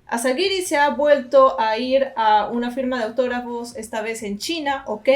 Asagiri se ha vuelto a ir a una firma de autógrafos, esta vez en China, ¿ok?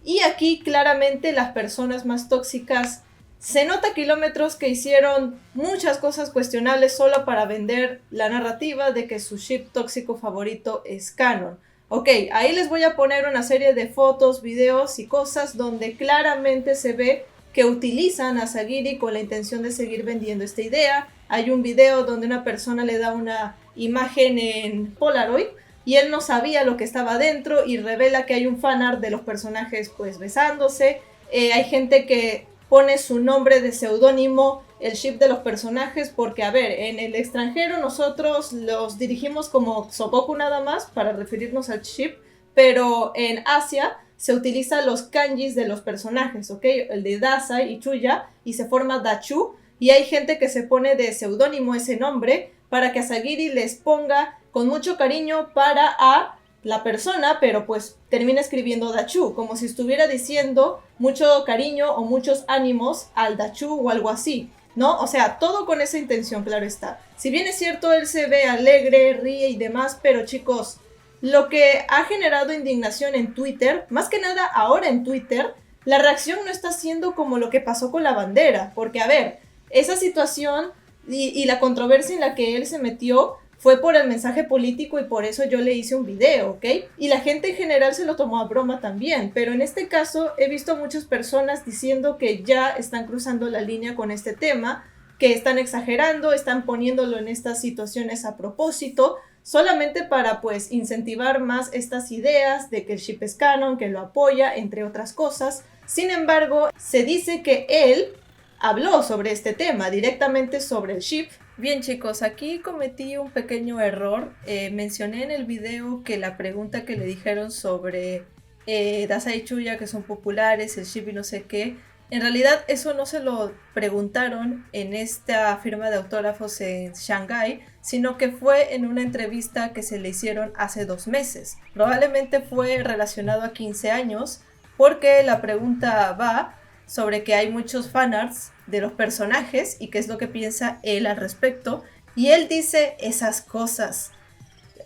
Y aquí claramente las personas más tóxicas, se nota a kilómetros que hicieron muchas cosas cuestionables solo para vender la narrativa de que su ship tóxico favorito es canon. Ok, ahí les voy a poner una serie de fotos, videos y cosas donde claramente se ve que utilizan a Asagiri con la intención de seguir vendiendo esta idea. Hay un video donde una persona le da una imagen en Polaroid y él no sabía lo que estaba dentro y revela que hay un fanart de los personajes pues besándose. Hay gente que pone su nombre de seudónimo, el ship de los personajes, porque a ver, en el extranjero nosotros los dirigimos como Sokoku nada más para referirnos al ship, pero en Asia se utilizan los kanjis de los personajes, ¿ok? El de Dasai y Chuya, y se forma Dachu, y hay gente que se pone de seudónimo ese nombre para que Asagiri les ponga con mucho cariño para a la persona, pero pues termina escribiendo Dachu, como si estuviera diciendo mucho cariño o muchos ánimos al Dachu o algo así, ¿no? O sea, todo con esa intención, claro está. Si bien es cierto, él se ve alegre, ríe y demás, pero chicos, lo que ha generado indignación en Twitter, más que nada ahora en Twitter, la reacción no está siendo como lo que pasó con la bandera, porque a ver, esa situación y la controversia en la que él se metió fue por el mensaje político y por eso yo le hice un video, ¿ok? Y la gente en general se lo tomó a broma también, pero en este caso he visto muchas personas diciendo que ya están cruzando la línea con este tema, que están exagerando, están poniéndolo en estas situaciones a propósito, solamente para pues incentivar más estas ideas de que el ship es canon, que lo apoya, entre otras cosas. Sin embargo, se dice que él habló sobre este tema, directamente sobre el ship. Bien chicos, aquí cometí un pequeño error. Mencioné en el video que la pregunta que le dijeron sobre Dasai y Chuya, que son populares, el ship y no sé qué, en realidad eso no se lo preguntaron en esta firma de autógrafos en Shanghái, sino que fue en una entrevista que se le hicieron hace 2 meses. Probablemente fue relacionado a 15 años, porque la pregunta va sobre que hay muchos fanarts de los personajes y qué es lo que piensa él al respecto, y él dice esas cosas.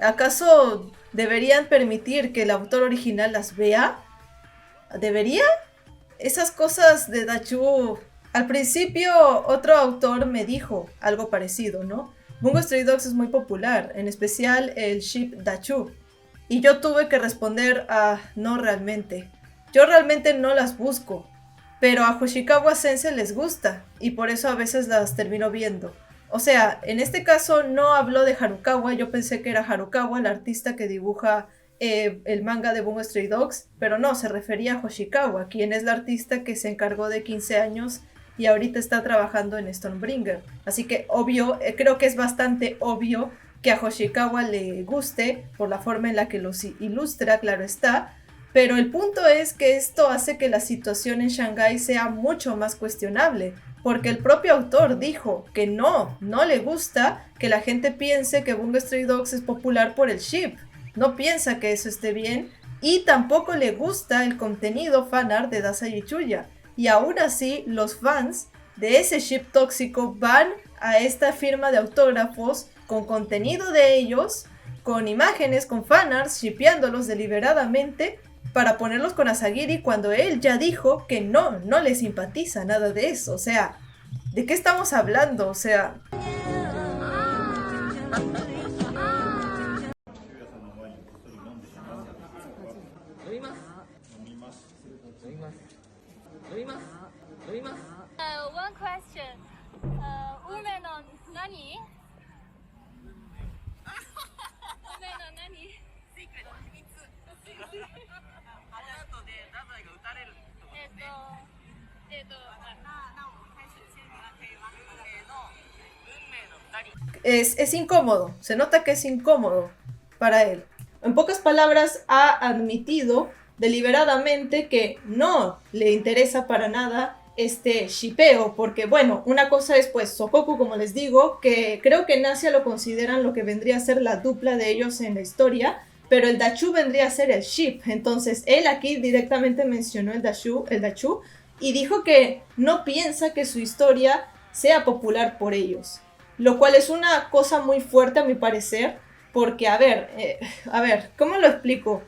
¿Acaso deberían permitir que el autor original las vea? ¿Debería? Esas cosas de Dachu, al principio otro autor me dijo algo parecido, ¿no? Bungo Stray Dogs es muy popular, en especial el ship Dachu, y yo tuve que responder no realmente. Yo realmente no las busco, pero a Hoshikawa Sensei les gusta, y por eso a veces las termino viendo. O sea, en este caso no habló de Harukawa, yo pensé que era Harukawa, el artista que dibuja el manga de Bungo Stray Dogs, pero no, se refería a Hoshikawa, quien es la artista que se encargó de 15 años y ahorita está trabajando en Stormbringer. Así que obvio, creo que es bastante obvio que a Hoshikawa le guste por la forma en la que los ilustra, claro está. Pero el punto es que esto hace que la situación en Shanghái sea mucho más cuestionable, porque el propio autor dijo que no le gusta que la gente piense que Bungo Stray Dogs es popular por el ship, no piensa que eso esté bien, y tampoco le gusta el contenido fanart de Dasai y Chuya, y aún así los fans de ese ship tóxico van a esta firma de autógrafos con contenido de ellos, con imágenes, con fanarts, shippeándolos deliberadamente, para ponerlos con Asagiri cuando él ya dijo que no le simpatiza nada de eso. O sea, ¿de qué estamos hablando? O sea... One question. 運命の何？運命の何？Es incómodo, se nota que es incómodo para él. En pocas palabras, ha admitido deliberadamente que no le interesa para nada este shippeo, porque bueno, una cosa es pues Sokoku, como les digo, que creo que en Asia lo consideran lo que vendría a ser la dupla de ellos en la historia, pero el Dachu vendría a ser el ship. Entonces él aquí directamente mencionó el Dachu y dijo que no piensa que su historia sea popular por ellos, lo cual es una cosa muy fuerte a mi parecer, porque a ver, ¿cómo lo explico?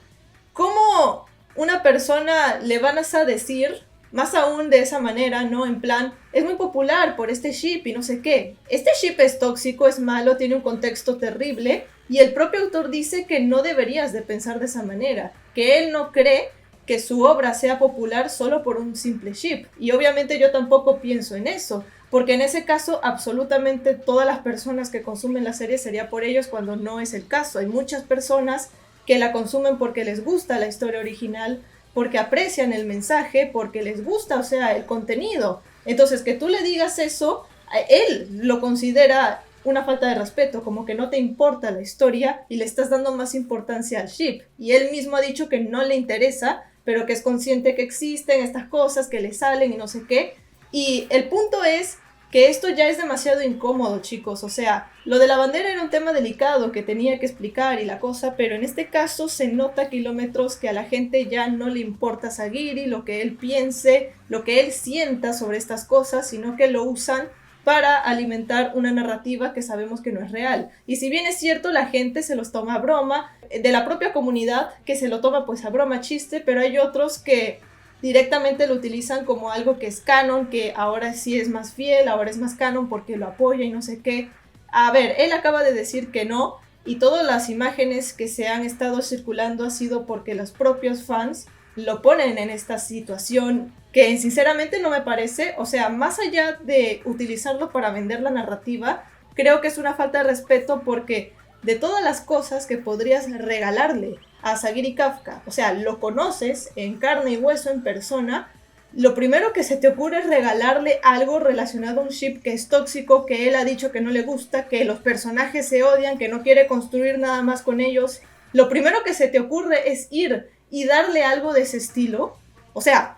¿Cómo una persona le van a decir, más aún de esa manera, ¿no? En plan, es muy popular por este ship y no sé qué. Este ship es tóxico, es malo, tiene un contexto terrible, y el propio autor dice que no deberías de pensar de esa manera, que él no cree que su obra sea popular solo por un simple ship. Y obviamente yo tampoco pienso en eso, porque en ese caso absolutamente todas las personas que consumen la serie sería por ellos, cuando no es el caso. Hay muchas personas que la consumen porque les gusta la historia original, porque aprecian el mensaje, porque les gusta, o sea, el contenido. Entonces, que tú le digas eso, él lo considera una falta de respeto, como que no te importa la historia y le estás dando más importancia al ship. Y él mismo ha dicho que no le interesa, pero que es consciente que existen estas cosas que le salen y no sé qué. Y el punto es que esto ya es demasiado incómodo, chicos. O sea, lo de la bandera era un tema delicado que tenía que explicar y la cosa, pero en este caso se nota a kilómetros que a la gente ya no le importa Sagiri, lo que él piense, lo que él sienta sobre estas cosas, sino que lo usan para alimentar una narrativa que sabemos que no es real. Y si bien es cierto, la gente se los toma a broma, de la propia comunidad que se lo toma pues a broma, chiste, pero hay otros que directamente lo utilizan como algo que es canon, que ahora sí es más fiel, ahora es más canon porque lo apoya y no sé qué. A ver, él acaba de decir que no, y todas las imágenes que se han estado circulando ha sido porque los propios fans lo ponen en esta situación que sinceramente no me parece, o sea, más allá de utilizarlo para vender la narrativa, creo que es una falta de respeto, porque de todas las cosas que podrías regalarle a Sagiri Kafka, o sea, lo conoces en carne y hueso, en persona, lo primero que se te ocurre es regalarle algo relacionado a un ship que es tóxico, que él ha dicho que no le gusta, que los personajes se odian, que no quiere construir nada más con ellos. Lo primero que se te ocurre es ir y darle algo de ese estilo. O sea,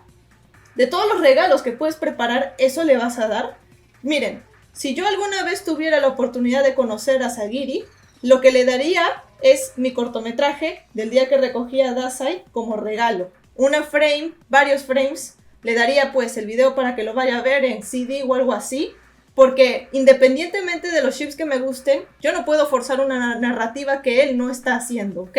de todos los regalos que puedes preparar, ¿eso le vas a dar? Miren, si yo alguna vez tuviera la oportunidad de conocer a Sagiri, lo que le daría es mi cortometraje del día que recogí a Dazai como regalo. Una frame, varios frames, le daría pues el video para que lo vaya a ver en CD o algo así, porque independientemente de los ships que me gusten, yo no puedo forzar una narrativa que él no está haciendo, ¿ok?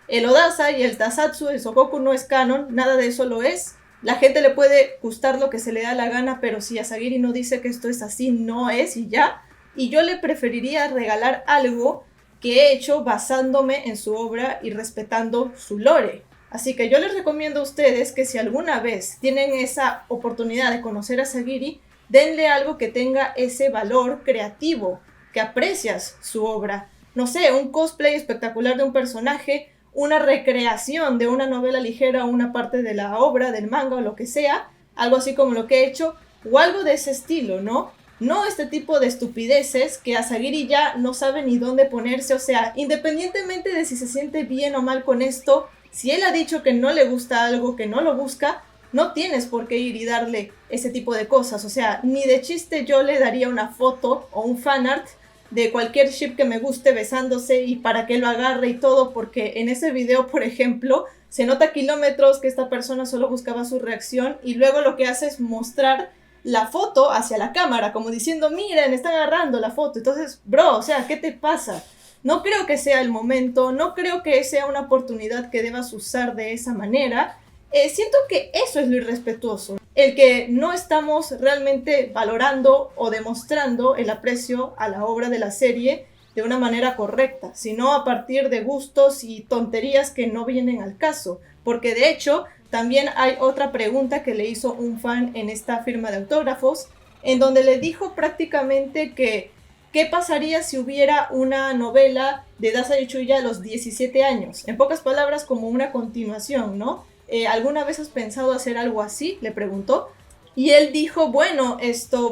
El Odasai, el Tasatsu, el Sokoku no es canon, nada de eso lo es. La gente le puede gustar lo que se le da la gana, pero si Asagiri no dice que esto es así, no es y ya. Y yo le preferiría regalar algo que he hecho basándome en su obra y respetando su lore. Así que yo les recomiendo a ustedes que si alguna vez tienen esa oportunidad de conocer a Asagiri, denle algo que tenga ese valor creativo, que aprecias su obra. No sé, un cosplay espectacular de un personaje, una recreación de una novela ligera, una parte de la obra, del manga o lo que sea, algo así como lo que he hecho, o algo de ese estilo, ¿no? No este tipo de estupideces que Asagiri ya no sabe ni dónde ponerse. O sea, independientemente de si se siente bien o mal con esto, si él ha dicho que no le gusta algo, que no lo busca, no tienes por qué ir y darle ese tipo de cosas. O sea, ni de chiste yo le daría una foto o un fanart de cualquier ship que me guste besándose y para que lo agarre y todo, porque en ese video, por ejemplo, se nota a kilómetros que esta persona solo buscaba su reacción y luego lo que hace es mostrar la foto hacia la cámara, como diciendo, miren, está agarrando la foto. Entonces, bro, o sea, ¿qué te pasa? No creo que sea el momento, no creo que sea una oportunidad que debas usar de esa manera. Siento que eso es lo irrespetuoso, el que no estamos realmente valorando o demostrando el aprecio a la obra de la serie de una manera correcta, sino a partir de gustos y tonterías que no vienen al caso, porque de hecho también hay otra pregunta que le hizo un fan en esta firma de autógrafos, en donde le dijo prácticamente que ¿qué pasaría si hubiera una novela de Dazai Uchiha a los 17 años? En pocas palabras, como una continuación, ¿no? ¿Alguna vez has pensado hacer algo así?, le preguntó. Y él dijo, bueno,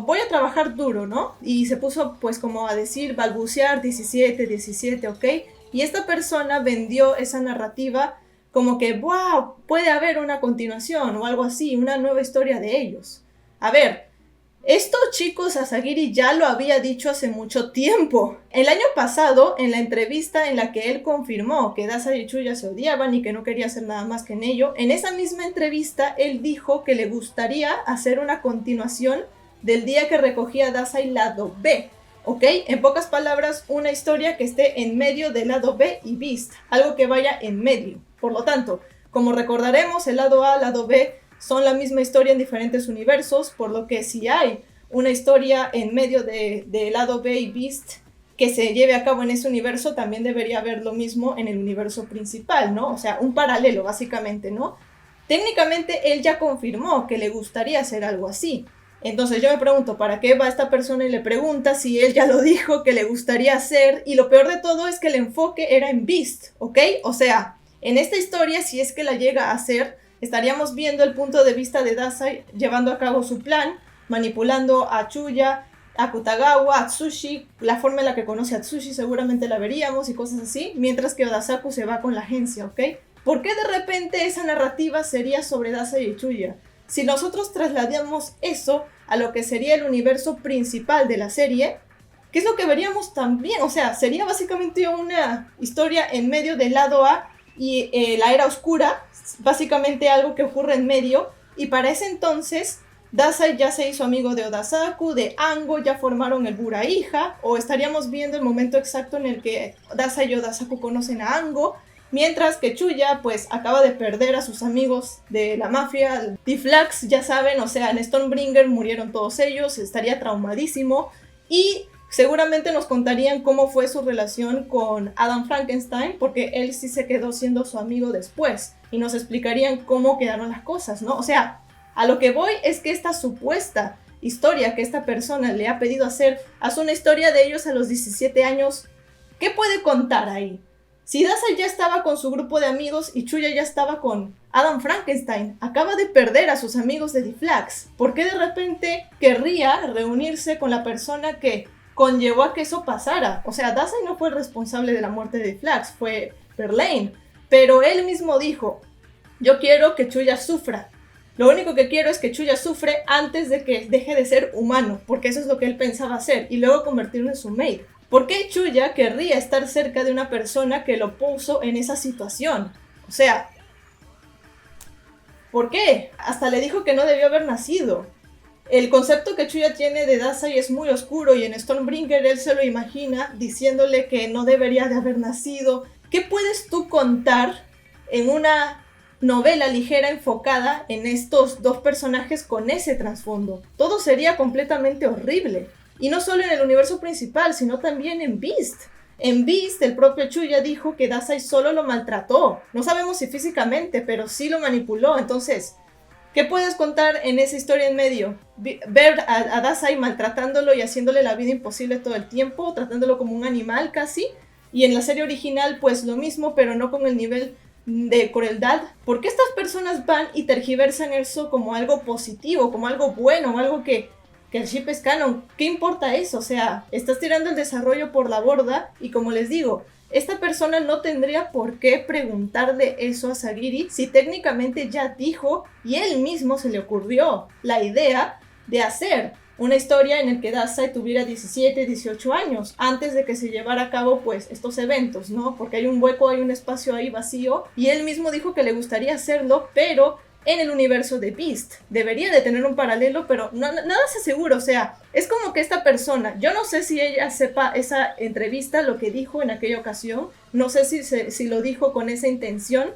voy a trabajar duro, ¿no? Y se puso pues como a decir, balbucear, 17, ¿ok? Y esta persona vendió esa narrativa como que, wow, puede haber una continuación o algo así, una nueva historia de ellos. A ver, Esto, chicos, Asagiri ya lo había dicho hace mucho tiempo. El año pasado, en la entrevista en la que él confirmó que Dazai y Chuya se odiaban y que no quería hacer nada más que en ello, en esa misma entrevista él dijo que le gustaría hacer una continuación del día que recogía Dazai lado B, ¿ok? En pocas palabras, una historia que esté en medio del lado B y Beast, algo que vaya en medio. Por lo tanto, como recordaremos, el lado A, lado B son la misma historia en diferentes universos, por lo que si hay una historia en medio de lado B y Beast que se lleve a cabo en ese universo, también debería haber lo mismo en el universo principal, ¿no? O sea, un paralelo, básicamente, ¿no? Técnicamente, él ya confirmó que le gustaría hacer algo así. Entonces yo me pregunto, ¿para qué va esta persona y le pregunta si él ya lo dijo que le gustaría hacer? Y lo peor de todo es que el enfoque era en Beast, ¿ok? O sea, en esta historia, si es que la llega a hacer, estaríamos viendo el punto de vista de Dazai llevando a cabo su plan, manipulando a Chuya, a Kutagawa, a Tsushi, la forma en la que conoce a Tsushi seguramente la veríamos y cosas así, mientras que Odasaku se va con la agencia, ¿ok? ¿Por qué de repente esa narrativa sería sobre Dazai y Chuya? Si nosotros trasladamos eso a lo que sería el universo principal de la serie, ¿qué es lo que veríamos también? O sea, sería básicamente una historia en medio del lado A y la era oscura, básicamente algo que ocurre en medio, y para ese entonces Dazai ya se hizo amigo de Odasaku, de Ango, ya formaron el Buraiha, o estaríamos viendo el momento exacto en el que Dazai y Odasaku conocen a Ango, mientras que Chuya pues acaba de perder a sus amigos de la mafia, D-Flax, ya saben, o sea, en Stormbringer murieron todos ellos, estaría traumadísimo, y seguramente nos contarían cómo fue su relación con Adam Frankenstein, porque él sí se quedó siendo su amigo después, y nos explicarían cómo quedaron las cosas, ¿no? O sea, a lo que voy es que esta supuesta historia que esta persona le ha pedido hacer, hace una historia de ellos a los 17 años, ¿qué puede contar ahí? Si Dazai ya estaba con su grupo de amigos y Chuya ya estaba con Adam Frankenstein, acaba de perder a sus amigos de D-Flax, ¿por qué de repente querría reunirse con la persona que conllevó a que eso pasara? O sea, Dazai no fue el responsable de la muerte de D-Flax, fue Verlaine, pero él mismo dijo, yo quiero que Chuya sufra. Lo único que quiero es que Chuya sufre antes de que deje de ser humano, porque eso es lo que él pensaba hacer, y luego convertirlo en su maid. ¿Por qué Chuya querría estar cerca de una persona que lo puso en esa situación? O sea, ¿por qué? Hasta le dijo que no debió haber nacido. El concepto que Chuya tiene de Dazai es muy oscuro y en Stormbringer él se lo imagina diciéndole que no debería de haber nacido. ¿Qué puedes tú contar en una novela ligera enfocada en estos dos personajes con ese trasfondo? Todo sería completamente horrible. Y no solo en el universo principal, sino también en Beast. En Beast, el propio Chuya dijo que Dazai solo lo maltrató. No sabemos si físicamente, pero sí lo manipuló. Entonces, ¿qué puedes contar en esa historia en medio? Ver a Dazai maltratándolo y haciéndole la vida imposible todo el tiempo, tratándolo como un animal casi. Y en la serie original, pues lo mismo, pero no con el nivel de crueldad. ¿Por qué estas personas van y tergiversan eso como algo positivo, como algo bueno, algo que el ship es canon? ¿Qué importa eso? O sea, estás tirando el desarrollo por la borda y como les digo, esta persona no tendría por qué preguntarle eso a Sagiri si técnicamente ya dijo y él mismo se le ocurrió la idea de hacer una historia en la que Dazai tuviera 17, 18 años antes de que se llevara a cabo pues estos eventos, ¿no? Porque hay un hueco, hay un espacio ahí vacío y él mismo dijo que le gustaría hacerlo, pero en el universo de Beast. Debería de tener un paralelo, pero nada se asegura. O sea, es como que esta persona, yo no sé si ella sepa esa entrevista, lo que dijo en aquella ocasión, no sé si lo dijo con esa intención,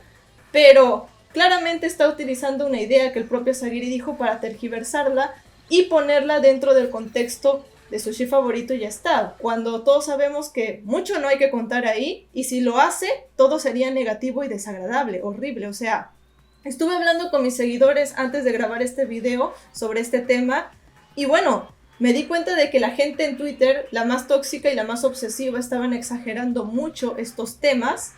pero claramente está utilizando una idea que el propio Sagiri dijo para tergiversarla y ponerla dentro del contexto de su ship favorito y ya está. Cuando todos sabemos que mucho no hay que contar ahí, y si lo hace, todo sería negativo y desagradable, horrible. O sea, estuve hablando con mis seguidores antes de grabar este video sobre este tema y bueno, me di cuenta de que la gente en Twitter, la más tóxica y la más obsesiva, estaban exagerando mucho estos temas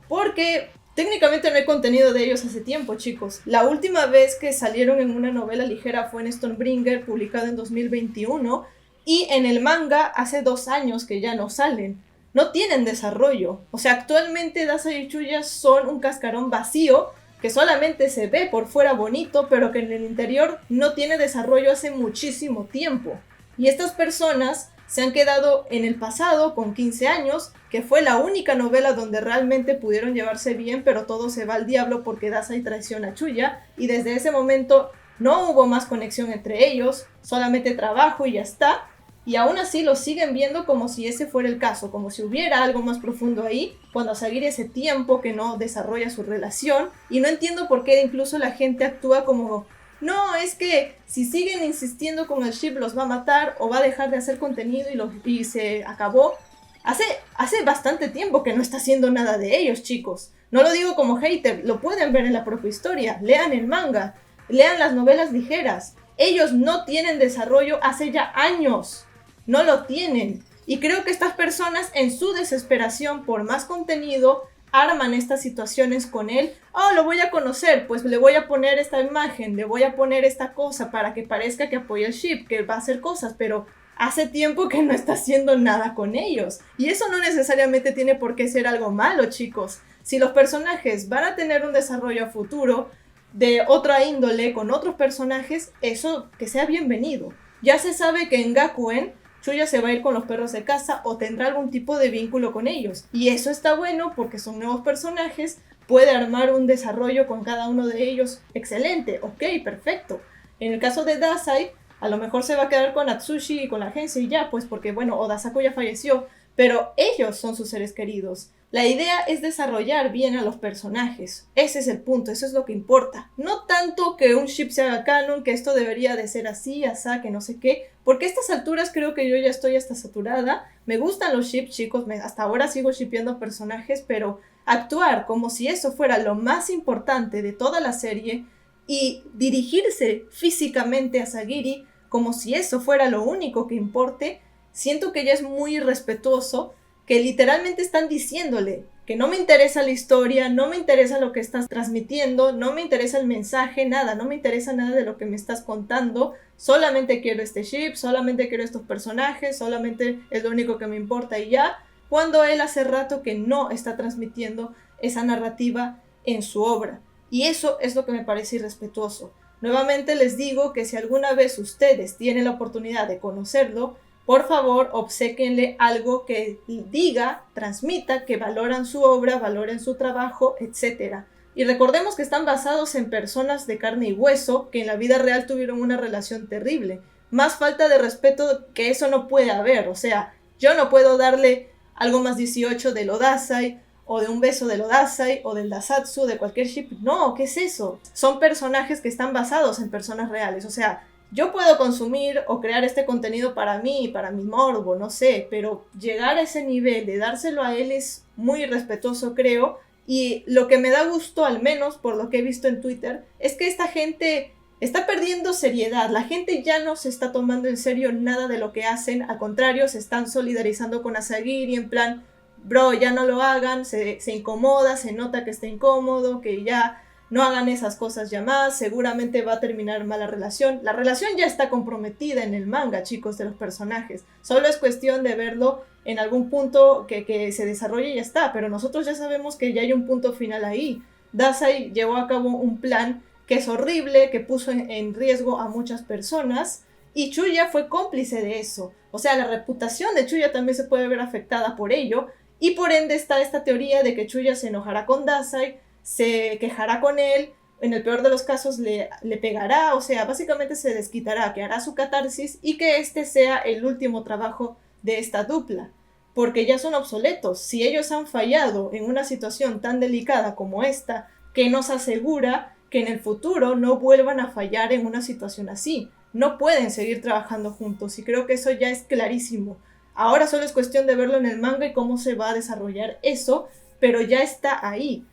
porque técnicamente no hay contenido de ellos hace tiempo, chicos. La última vez que salieron en una novela ligera fue en Stormbringer, publicado en 2021, y en el manga hace 2 años que ya no salen. No tienen desarrollo. O sea, actualmente Dazai y Chuya son un cascarón vacío que solamente se ve por fuera bonito, pero que en el interior no tiene desarrollo hace muchísimo tiempo. Y estas personas se han quedado en el pasado con 15 años, que fue la única novela donde realmente pudieron llevarse bien, pero todo se va al diablo porque Dazai traiciona a Chuya, y desde ese momento no hubo más conexión entre ellos, solamente trabajo y ya está. Y aún así lo siguen viendo como si ese fuera el caso, como si hubiera algo más profundo ahí, cuando Asagiri ese tiempo que no desarrolla su relación. Y no entiendo por qué incluso la gente actúa como, no, es que si siguen insistiendo con el ship los va a matar o va a dejar de hacer contenido y se acabó. Hace bastante tiempo que no está haciendo nada de ellos, chicos. No lo digo como hater, lo pueden ver en la propia historia, lean el manga, lean las novelas ligeras. Ellos no tienen desarrollo hace ya años. No lo tienen. Y creo que estas personas en su desesperación por más contenido arman estas situaciones con él. Oh, lo voy a conocer, pues le voy a poner esta imagen, le voy a poner esta cosa para que parezca que apoya el ship, que va a hacer cosas, pero hace tiempo que no está haciendo nada con ellos. Y eso no necesariamente tiene por qué ser algo malo, chicos. Si los personajes van a tener un desarrollo a futuro de otra índole con otros personajes, eso que sea bienvenido. Ya se sabe que en Gakuen Chuya se va a ir con los perros de casa o tendrá algún tipo de vínculo con ellos. Y eso está bueno porque son nuevos personajes, puede armar un desarrollo con cada uno de ellos excelente, ok, perfecto. En el caso de Dazai, a lo mejor se va a quedar con Atsushi y con la agencia y ya, pues porque bueno, Oda Sako ya falleció, pero ellos son sus seres queridos. La idea es desarrollar bien a los personajes. Ese es el punto, eso es lo que importa. No tanto que un ship se haga canon, que esto debería de ser así, asá, que no sé qué. Porque a estas alturas creo que yo ya estoy hasta saturada. Me gustan los ships, chicos, hasta ahora sigo shippeando personajes, pero actuar como si eso fuera lo más importante de toda la serie y dirigirse físicamente a Sagiri como si eso fuera lo único que importe, siento que ya es muy irrespetuoso, que literalmente están diciéndole que no me interesa la historia, no me interesa lo que estás transmitiendo, no me interesa el mensaje, nada, no me interesa nada de lo que me estás contando, solamente quiero este ship, solamente quiero estos personajes, solamente es lo único que me importa y ya, cuando él hace rato que no está transmitiendo esa narrativa en su obra. Y eso es lo que me parece irrespetuoso. Nuevamente les digo que si alguna vez ustedes tienen la oportunidad de conocerlo, por favor, obséquenle algo que diga, transmita, que valoran su obra, valoren su trabajo, etc. Y recordemos que están basados en personas de carne y hueso que en la vida real tuvieron una relación terrible. Más falta de respeto que eso no puede haber. O sea, yo no puedo darle algo más 18 del Odasai, o de un beso del Odasai, o del Dasatsu, de cualquier ship. No, ¿qué es eso? Son personajes que están basados en personas reales. O sea, yo puedo consumir o crear este contenido para mí, para mi morbo, no sé, pero llegar a ese nivel de dárselo a él es muy irrespetuoso, creo, y lo que me da gusto, al menos por lo que he visto en Twitter, es que esta gente está perdiendo seriedad, la gente ya no se está tomando en serio nada de lo que hacen, al contrario, se están solidarizando con Asagiri en plan, bro, ya no lo hagan, se incomoda, se nota que está incómodo, que ya no hagan esas cosas ya más, seguramente va a terminar mal la relación. La relación ya está comprometida en el manga, chicos, de los personajes. Solo es cuestión de verlo en algún punto que se desarrolle y ya está. Pero nosotros ya sabemos que ya hay un punto final ahí. Dazai llevó a cabo un plan que es horrible, que puso en riesgo a muchas personas. Y Chuya fue cómplice de eso. O sea, la reputación de Chuya también se puede ver afectada por ello. Y por ende está esta teoría de que Chuya se enojará con Dazai, se quejará con él, en el peor de los casos le pegará, o sea, básicamente se desquitará, que hará su catarsis y que este sea el último trabajo de esta dupla, porque ya son obsoletos. Si ellos han fallado en una situación tan delicada como esta, que nos asegura que en el futuro no vuelvan a fallar en una situación así. No pueden seguir trabajando juntos y creo que eso ya es clarísimo. Ahora solo es cuestión de verlo en el manga y cómo se va a desarrollar eso, pero ya está ahí.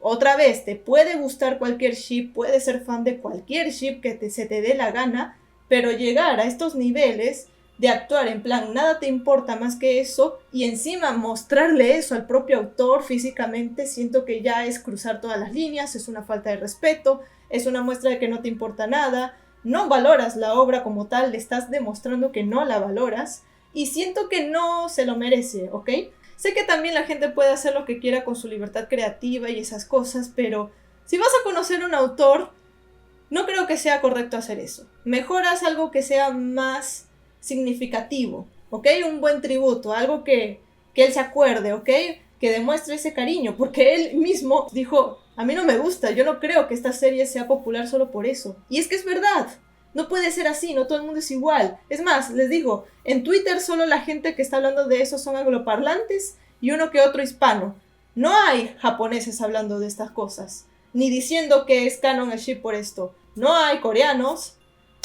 Otra vez, te puede gustar cualquier ship, puedes ser fan de cualquier ship que se te dé la gana, pero llegar a estos niveles de actuar en plan nada te importa más que eso y encima mostrarle eso al propio autor físicamente, siento que ya es cruzar todas las líneas, es una falta de respeto, es una muestra de que no te importa nada, no valoras la obra como tal, le estás demostrando que no la valoras y siento que no se lo merece, ¿ok? Sé que también la gente puede hacer lo que quiera con su libertad creativa y esas cosas, pero Si vas a conocer un autor, no creo que sea correcto hacer eso. Mejor haz algo que sea más significativo, ¿ok? Un buen tributo, algo que él se acuerde, ¿ok? Que demuestre ese cariño, porque él mismo dijo, a mí no me gusta, yo no creo que esta serie sea popular solo por eso. Y es que es verdad, no puede ser así, no todo el mundo es igual. Es más, les digo, en Twitter solo la gente que está hablando de eso son angloparlantes y uno que otro hispano. No hay japoneses hablando de estas cosas, ni diciendo que es canon el ship por esto. No hay coreanos.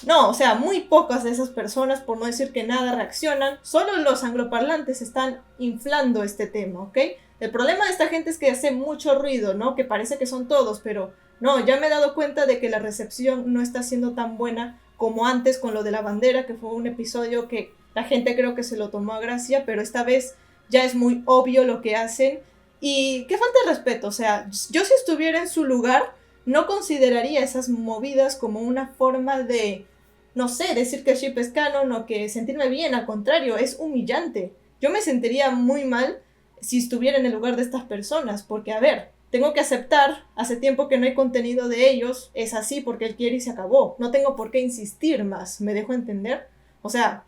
No, o sea, muy pocas de esas personas, por no decir que nada, reaccionan. Solo los angloparlantes están inflando este tema, ¿ok? El problema de esta gente es que hace mucho ruido, ¿no? Que parece que son todos, pero no, ya me he dado cuenta de que la recepción no está siendo tan buena como antes con lo de la bandera, que fue un episodio que la gente creo que se lo tomó a gracia, pero esta vez ya es muy obvio lo que hacen. Y qué falta de respeto, o sea, yo si estuviera en su lugar, no consideraría esas movidas como una forma de, no sé, decir que el ship es canon o que sentirme bien, al contrario, es humillante. Yo me sentiría muy mal si estuviera en el lugar de estas personas, porque a ver, tengo que aceptar, hace tiempo que no hay contenido de ellos, es así porque él quiere y se acabó, no tengo por qué insistir más, ¿me dejo entender? O sea,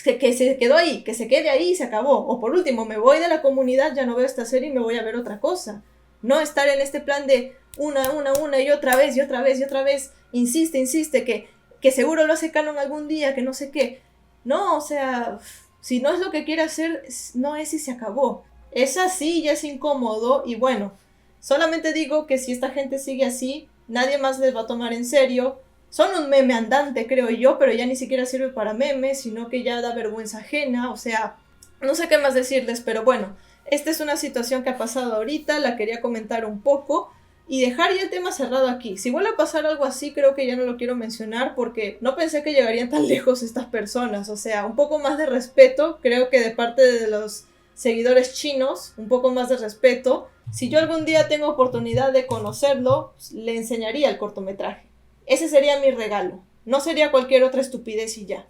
que se quedó ahí, que se quede ahí y se acabó, o por último, me voy de la comunidad, ya no veo esta serie y me voy a ver otra cosa, no estar en este plan de una y otra vez, y otra vez, y otra vez, insiste, que seguro lo hace canon algún día, que no sé qué, no, o sea, si no es lo que quiere hacer, no es y se acabó. Es así, ya es incómodo y bueno, solamente digo que si esta gente sigue así, nadie más les va a tomar en serio. Son un meme andante, creo yo, pero ya ni siquiera sirve para memes, sino que ya da vergüenza ajena, o sea, no sé qué más decirles, pero bueno, esta es una situación que ha pasado ahorita, la quería comentar un poco y dejar ya el tema cerrado aquí. Si vuelve a pasar algo así, creo que ya no lo quiero mencionar porque no pensé que llegarían tan lejos estas personas, o sea, un poco más de respeto, creo que de parte de los seguidores chinos, un poco más de respeto. Si yo algún día tengo oportunidad de conocerlo, le enseñaría el cortometraje. Ese sería mi regalo. No sería cualquier otra estupidez y ya.